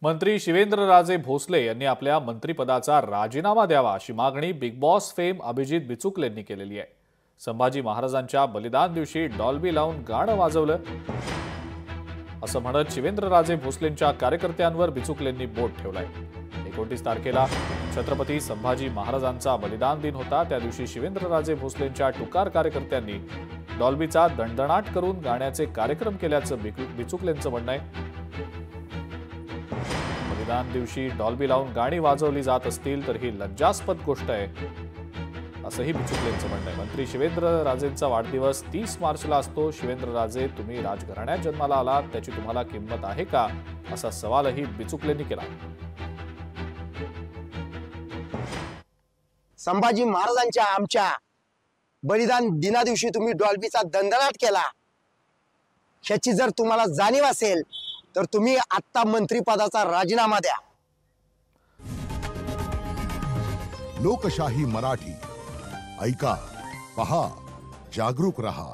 मंत्री शिवेंद्रराजे भोसले यांनी आपल्या मंत्रिपदाचा राजीनामा द्यावा अशी मागणी बिग बॉस फेम अभिजित बिचुकलेंनी केलेली आहे। संभाजी महाराजांच्या बलिदान दिवशी डॉल्बी लावून गाणं वाजवलं असं म्हणत शिवेंद्रराजे भोसलेंच्या कार्यकर्त्यांवर बिचुकलेंनी बोट ठेवलाय। 29 तारखेला छत्रपती संभाजी महाराजांचा बलिदान दिन होता। त्या दिवशी शिवेंद्रराजे भोसलेंच्या टुकार कार्यकर्त्यांनी डॉल्बीचा दणदणाट करून गाण्याचे कार्यक्रम केल्याचं बिचुकलेंचं म्हणणं आहे। बलिदान दिवशी डॉल्बी लावून गाणी वाजवली जात असतील तर ही लज्जास्पद गोष्ट आहे असंही बिचुकलेंचं म्हणणं आहे। मंत्री शिवेंद्रराजेंचा वाढदिवस 30 मार्चला असतो। शिवेंद्रराजे, तुम्ही राजघराण्यात जन्माला आलात, त्याची तुम्हाला किंमत आहे का असा सवालही बिचुकलेंनी केला। संभाजी महाराजांच्या आमच्या बलिदान दिना दिवशी तुम्ही डॉल्बीचा दणदणाट केला, ह्याची जर तुम्हाला जाणीव असेल तर तुम्ही आत्ता मंत्रिपदाचा राजीनामा द्या। लोकशाही मराठी ऐका, पहा, जागरूक रहा।